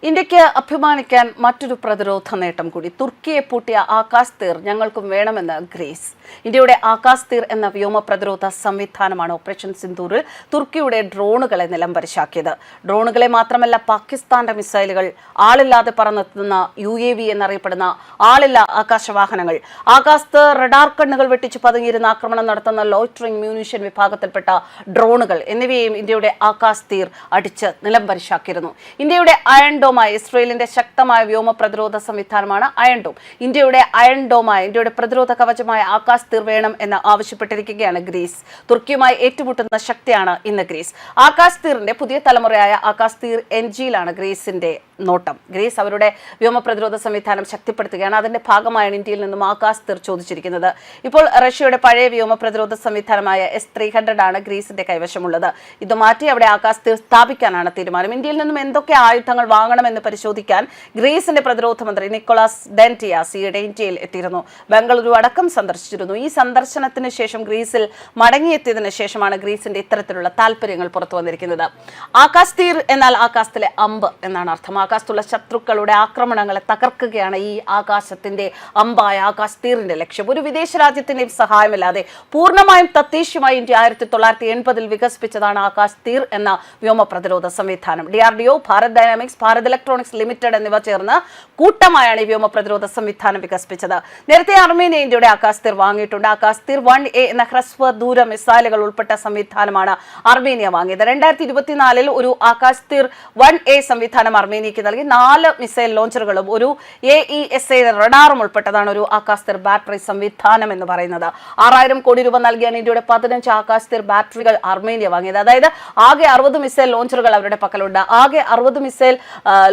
ഇന്ത്യക്ക് അഭിമാനിക്കാൻ മറ്റൊരു പ്രതിരോധ നേട്ടം കൂടി. തുർക്കിയെ പൂട്ടിയ ആകാശ് തീർ ഞങ്ങൾക്കും വേണമെന്ന് ഗ്രീസ്. ഇന്ത്യയുടെ ആകാശ് തീർ എന്ന വ്യോമ പ്രതിരോധ സംവിധാനമാണ് ഓപ്പറേഷൻ സിന്ദൂറിൽ തുർക്കിയുടെ ഡ്രോണുകളെ നിലംപരിശാക്കിയത്. ഡ്രോണുകളെ മാത്രമല്ല, പാകിസ്ഥാന്റെ മിസൈലുകൾ, ആളില്ലാതെ പറന്നെത്തുന്ന UAV എന്നറിയപ്പെടുന്ന ആളില്ലാ ആകാശവാഹനങ്ങൾ, ആകാശത്ത് റഡാർ കണ്ണുകൾ വെട്ടിച്ച് പതുങ്ങിയിരുന്ന ആക്രമണം നടത്തുന്ന ലോയിറ്ററിംഗ് മ്യൂണിഷൻ വിഭാഗത്തിൽപ്പെട്ട ഡ്രോണുകൾ എന്നിവയെയും ഇന്ത്യയുടെ ആകാശ് തീർ അടിച്ച് നിലംപരിശാക്കിയിരുന്നു. ഇന്ത്യയുടെ അയൺ ഇസ്രയേലിന്റെ ശക്തമായ വ്യോമ പ്രതിരോധ സംവിധാനമാണ് അയൺ ഡോം. ഇന്ത്യയുടെ പ്രതിരോധ കവചമായ ആകാശ് തീർ വേണം എന്ന് ആവശ്യപ്പെട്ടിരിക്കുകയാണ് ഗ്രീസ്. തുർക്കിയുമായി ഏറ്റുമുട്ടുന്ന ശക്തിയാണ് ഇന്ന് ഗ്രീസ്. ആകാശ് തീറിന്റെ പുതിയ തലമുറയായ ആകാശ് തീർ NGയിലാണ് ഗ്രീസിന്റെ നോട്ടം. ഗ്രീസ് അവരുടെ വ്യോമ പ്രതിരോധ സംവിധാനം ശക്തിപ്പെടുത്തുകയാണ്. അതിന്റെ ഭാഗമായാണ് ഇന്ത്യയിൽ നിന്നും ആകാശ് തീർ ചോദിച്ചിരിക്കുന്നത്. ഇപ്പോൾ റഷ്യയുടെ പഴയ വ്യോമ പ്രതിരോധ സംവിധാനമായ S-300 ആണ് ഗ്രീസിന്റെ കൈവശമുള്ളത്. ഇത് മാറ്റി അവിടെ ആകാശ് തീർ സ്ഥാപിക്കാനാണ് തീരുമാനം. ഇന്ത്യയിൽ നിന്നും എന്തൊക്കെ ആയുധങ്ങൾ വാങ്ങണമെന്ന് പരിശോധിക്കാൻ ഗ്രീസിന്റെ പ്രതിരോധ മന്ത്രി നിക്കോളാസ് ഡെന്റിയാസ് ഈയിടെ ഇന്ത്യയിൽ എത്തിയിരുന്നു. ബംഗളൂരു അടക്കം സന്ദർശിച്ചിരുന്നു. ഈ സന്ദർശനത്തിന് ശേഷം ഗ്രീസിൽ മടങ്ങിയെത്തിയതിനു ശേഷമാണ് ഗ്രീസിന്റെ ഇത്തരത്തിലുള്ള താല്പര്യങ്ങൾ പുറത്തു വന്നിരിക്കുന്നത്. ആകാശ് തീർ എന്നാൽ ആകാശത്തിലെ അമ്പ് എന്നാണ് അർത്ഥം. ആകാശത്തുള്ള ശത്രുക്കളുടെ ആക്രമണങ്ങളെ തകർക്കുകയാണ് ഈ ആകാശത്തിന്റെ അമ്പായ ആകാശ് തീറിന്റെ ലക്ഷ്യം. ഒരു വിദേശ രാജ്യത്തിന്റെയും സഹായമില്ലാതെ പൂർണ്ണമായും തദ്ദേശീയമായി ഇന്ത്യ 1980 വികസിപ്പിച്ചതാണ് ആകാശ് തീർ എന്ന വ്യോമ പ്രതിരോധ സംവിധാനം. DRDO, Bharat dynamics, Bharat electronics limited എന്നിവ ചേർന്ന് കൂട്ടമായാണ് ഈ വ്യോമ പ്രതിരോധ സംവിധാനം വികസിപ്പിച്ചത്. നേരത്തെ അർമേനിയ ഇന്ത്യയുടെ ആകാശ് തീർ വാങ്ങിയിട്ടുണ്ട്. ആകാശ് തീർ 1A എന്ന ഹ്രസ്വ ദൂര മിസൈലുകൾ ഉൾപ്പെട്ട സംവിധാനമാണ് അർമേനിയ വാങ്ങിയത്. 2024 ഒരു ആകാശ് തീർ 1A സംവിധാനം അർമേനിയക്ക് നൽകി. 4 മിസൈൽ ലോഞ്ചറുകളും ഒരു AESA റഡാറും ഉൾപ്പെട്ടതാണ് ഒരു ആകാശ് തീർ ബാറ്ററി സംവിധാനം എന്ന് പറയുന്നത്. 6000 കോടി രൂപ നൽകിയാണ് ഇന്ത്യയുടെ 15 ആകാശ് തീർ ബാറ്ററികൾ അർമേനിയ വാങ്ങിയത്. അതായത് ആകെ 60 മിസൈൽ ലോഞ്ചറുകൾ അവരുടെ പക്കലുണ്ട്. ആകെ 60 മിസൈൽ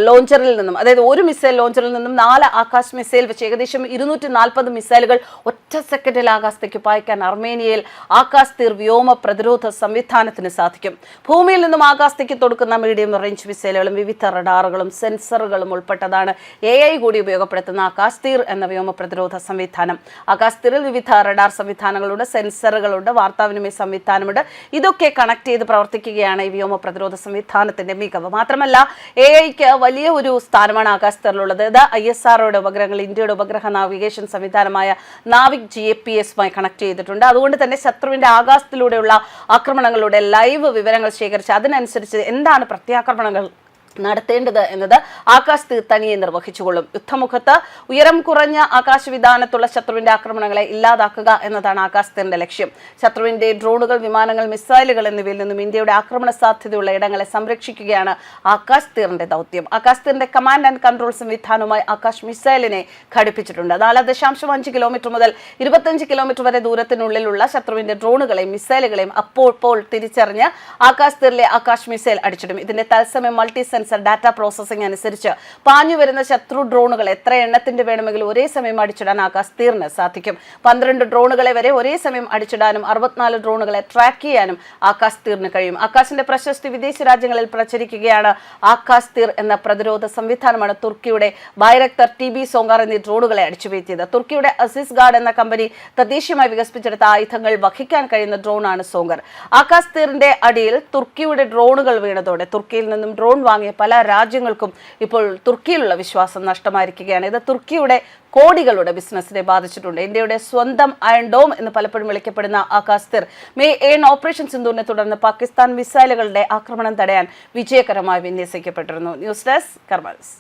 ലോഞ്ചറിൽ നിന്നും, അതായത് ഒരു മിസൈൽ ലോഞ്ചറിൽ നിന്നും 4 ആകാശ് മിസൈൽ വെച്ച് ഏകദേശം 240 മിസൈലുകൾ ഒറ്റ സെക്കൻഡിൽ ആകാശത്തേക്ക് പായിക്കാൻ അർമേനിയയിൽ ആകാശ് തീർ വ്യോമ പ്രതിരോധ സംവിധാനത്തിന് സാധിക്കും. ഭൂമിയിൽ നിന്നും ആകാശത്തേക്ക് തൊടുക്കുന്ന മീഡിയം റേഞ്ച് മിസൈലുകളും വിവിധ റഡാറുകളും സെൻസറുകളും ഉൾപ്പെട്ടതാണ് AI കൂടി ഉപയോഗപ്പെടുത്തുന്ന ആകാശ് തീർ എന്ന വ്യോമ പ്രതിരോധ സംവിധാനം. ആകാശ് തീറിൽ വിവിധ റഡാർ സംവിധാനങ്ങളുണ്ട്, സെൻസറുകളുണ്ട്, വാർത്താവിനിമയ സംവിധാനമുണ്ട്. ഇതൊക്കെ കണക്ട് ചെയ്ത് പ്രവർത്തിക്കുകയാണ് ഈ വ്യോമ പ്രതിരോധ സംവിധാനത്തിന്റെ മികവ്. മാത്രമല്ല, AIക്ക് വലിയ ഒരു സ്ഥാനമാണ് ആകാശ് തീറിലുള്ളത്. ഇത് ISROയുടെ ഉപഗ്രഹങ്ങൾ ഇന്ത്യയുടെ ഉപഗ്രഹ നാവിഗേഷൻ സംവിധാനമായ നാവിക് GPS-മായി കണക്ട് ചെയ്തിട്ടുണ്ട്. അതുകൊണ്ട് തന്നെ ശത്രുവിന്റെ ആകാശത്തിലൂടെയുള്ള ആക്രമണങ്ങളുടെ ലൈവ് വിവരങ്ങൾ ശേഖരിച്ച് അതിനനുസരിച്ച് എന്താണ് പ്രത്യാക്രമണങ്ങൾ നടത്തേണ്ടത് എന്നത് ആകാശ് തീർ തനിയെ നിർവഹിച്ചുകൊള്ളും. യുദ്ധമുഖത്ത് ഉയരം കുറഞ്ഞ ആകാശവിധാനത്തുള്ള ശത്രുവിന്റെ ആക്രമണങ്ങളെ ഇല്ലാതാക്കുക എന്നതാണ് ആകാശ് തീറിന്റെ ലക്ഷ്യം. ശത്രുവിന്റെ ഡ്രോണുകൾ, വിമാനങ്ങൾ, മിസൈലുകൾ എന്നിവയിൽ നിന്നും ഇന്ത്യയുടെ ആക്രമണ സാധ്യതയുള്ള ഇടങ്ങളെ സംരക്ഷിക്കുകയാണ് ആകാശ് തീറിന്റെ ദൗത്യം. ആകാശ് തീറിന്റെ കമാൻഡ് ആൻഡ് കൺട്രോൾ സംവിധാനവുമായി ആകാശ് മിസൈലിനെ ഘടിപ്പിച്ചിട്ടുണ്ട്. 4.5 കിലോമീറ്റർ മുതൽ 25 കിലോമീറ്റർ വരെ ദൂരത്തിനുള്ളിലുള്ള ശത്രുവിന്റെ ഡ്രോണുകളെയും മിസൈലുകളെയും അപ്പോൾ തിരിച്ചറിഞ്ഞ് ആകാശ് തീറിലെ ആകാശ് മിസൈൽ അടിച്ചിടും. ഇതിന്റെ തത്സമയം മൾട്ടി സെൻസർ ഡാറ്റ പ്രോസസിംഗ് അനുസരിച്ച് പാഞ്ഞു വരുന്ന ശത്രു ഡ്രോണുകൾ എത്ര എണ്ണത്തിന്റെ വേണമെങ്കിലും ഒരേ സമയം അടിച്ചിടാൻ ആകാശ് തീറിന് സാധിക്കും. 12 ഡ്രോണുകളെ വരെ ഒരേ സമയം അടിച്ചിടാനും 64 ഡ്രോണുകളെ ട്രാക്ക് ചെയ്യാനും ആകാശ് തീറിന് കഴിയും. ആകാശിന്റെ പ്രശസ്തി വിദേശ രാജ്യങ്ങളിൽ പ്രചരിക്കുകയാണ്. ആകാശ് തീർ എന്ന പ്രതിരോധ സംവിധാനമാണ് തുർക്കിയുടെ ബൈറക്തർ TB സോങ്കാർ എന്നീ ഡ്രോണുകളെ അടിച്ചുവീഴ്ത്തിയത്. തുർക്കിയുടെ അസിസ് ഗാർഡ് എന്ന കമ്പനി തദ്ദേശീയമായി വികസിപ്പിച്ചെടുത്ത ആയുധങ്ങൾ വഹിക്കാൻ കഴിയുന്ന ഡ്രോണാണ് സോങ്കർ. ആകാശ് തീറിന്റെ അടിയിൽ തുർക്കിയുടെ ഡ്രോണുകൾ വീണതോടെ തുർക്കിയിൽ നിന്നും ഡ്രോൺ വാങ്ങിയ പല രാജ്യങ്ങൾക്കും ഇപ്പോൾ തുർക്കിയിലുള്ള വിശ്വാസം നഷ്ടമായിരിക്കുകയാണ്. ഇത് തുർക്കിയുടെ കോടികളുടെ ബിസിനസിനെ ബാധിച്ചിട്ടുണ്ട്. ഇന്ത്യയുടെ സ്വന്തം അയൺ ഡോം എന്ന് പലപ്പോഴും വിളിക്കപ്പെടുന്ന ആകാശ് തീർ May 7 ഓപ്പറേഷൻ സിന്ദൂറിനെ തുടർന്ന് പാകിസ്ഥാൻ മിസൈലുകളുടെ ആക്രമണം തടയാൻ വിജയകരമായി വിന്യസിക്കപ്പെട്ടിരുന്നു. News desk കർമ്മൽസ്.